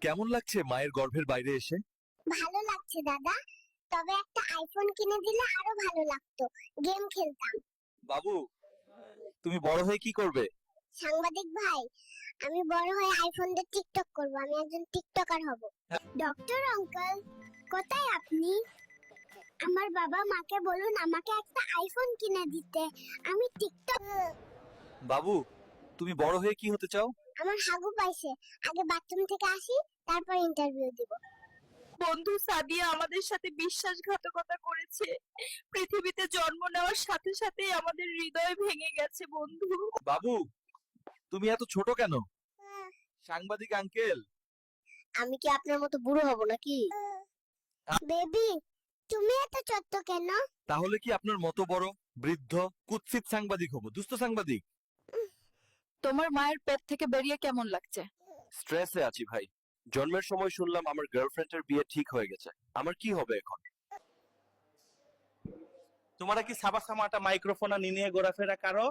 কেমন লাগছে মায়ের গর্ভের বাইরে এসে? ভালো লাগছে দাদা, তবে একটা আইফোন কিনে দিলে আরো ভালো লাগতো, গেম খেলতাম। বাবু, তুমি বড় হয়ে কি করবে? সাংবাদিক ভাই, আমি বড় হয়ে আইফোন দিয়ে টিকটক করব, আমি একজন টিকটকার হব। ডক্টর আঙ্কেল, কোথায় আপনি? আমার বাবা মাকে বলুন আমাকে একটা আইফোন কিনে দিতে, আমি টিকটক। বাবু, তুমি বড় হয়ে কি হতে চাও? আমার হাগু পাইছে, আগে বাথরুম থেকে আসি, তারপর ইন্টারভিউ দিব। বন্ধু সাদিয়া আমাদের সাথে বিশ্বাসঘাতকতা করেছে। পৃথিবীতে জন্ম নেওয়ার সাথে সাথেই আমাদের হৃদয় ভেঙে গেছে বন্ধু। বাবু, তুমি এত ছোট কেন? সাংবাদিক আঙ্কেল, আমি কি আপনার মতো বুড়ো হব নাকি? বেবি, তুমি এত ছোট্ট কেন? তাহলে কি আপনার মতো বড়, বৃদ্ধ, কুৎসিত সাংবাদিক হব, দুস্থ সাংবাদিক? তোমার মায়ের পেট থেকে বেরিয়ে কেমন লাগছে? স্ট্রেসে আছি ভাই। জন্মের সময় শুনলাম আমার গার্লফ্রেন্ডের বিয়ে ঠিক হয়ে গেছে। আমার কি হবে এখন? তোমরা কি সাবা সামাটা মাইক্রোফোন নিয়ে ঘোরাফেরা কারো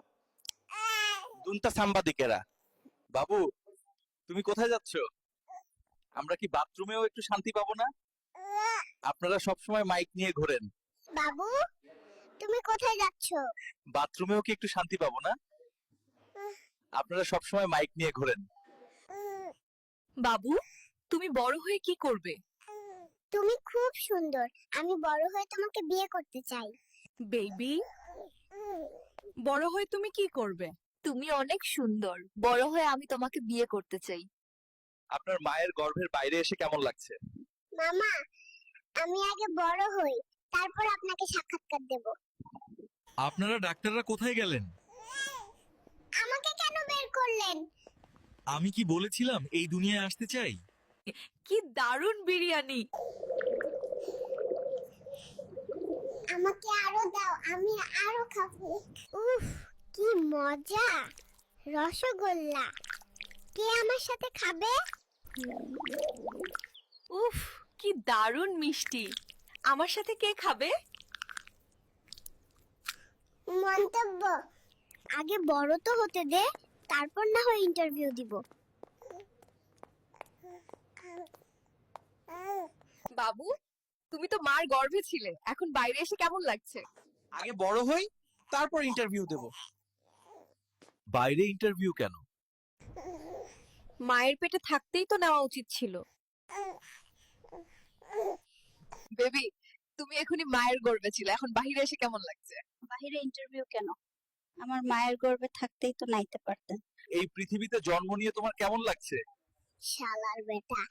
দুনটা সাংবাদিকেরা? বাবু, তুমি কোথায় যাচ্ছ? আমরা কি বাথরুমেও একটু শান্তি পাবো না? আপনারা সবসময় মাইক নিয়ে ঘোরেন, বাবু, তুমি কোথায় যাচ্ছ? বাথরুমেও কি একটু শান্তি পাবো না? আপনারা সবসময় মাইক নিয়ে ঘোরেন। বাবু, তুমি বড় হয়ে কি করবে? তুমি খুব সুন্দর, আমি বড় হয়ে তোমাকে বিয়ে করতে চাই। বেবি, বড় হয়ে তুমি কি করবে? তুমি অনেক সুন্দর, বড় হয়ে আমি তোমাকে বিয়ে করতে চাই। আপনার মায়ের গর্ভের বাইরে এসে কেমন লাগছে? মামা, আমি আগে বড় হই, তারপর আপনাকে সাক্ষাৎকার দেব। আপনারা ডাক্তাররা কোথায় গেলেন? আমাকে কেন বের করলেন? আমি কি বলেছিলাম এই দুনিয়ায় আসতে চাই? কি দারুণ বিরিয়ানি! আমাকে আরো দাও, আমি আরো খাবো। উফ, কি মজা! রসগোল্লা, কে আমার সাথে খাবে? উফ, কি দারুণ মিষ্টি! আমার সাথে কে খাবে? মন্তব্য, আগে বড় তো হতে দে, তারপর না হয় ইন্টারভিউ দিব। বাবু, তুমি তো মার গর্ভে ছিলে, এখন বাইরে এসে কেমন লাগছে? আগে বড় হই, তারপর ইন্টারভিউ দেব। বাইরে ইন্টারভিউ কেন? মায়ের পেটে থাকতেই তো নেওয়া উচিত ছিল। বেবি, তুমি এখনই মায়ের গর্ভে ছিলে, এখন বাইরে এসে কেমন লাগছে? বাহিরে ইন্টারভিউ কেন? আমার মায়ের গর্ভে থাকতেই তো নাইতে পারতেন। এই পৃথিবীতে জন্ম নিয়ে তোমার কেমন লাগছে? শালার বেটা।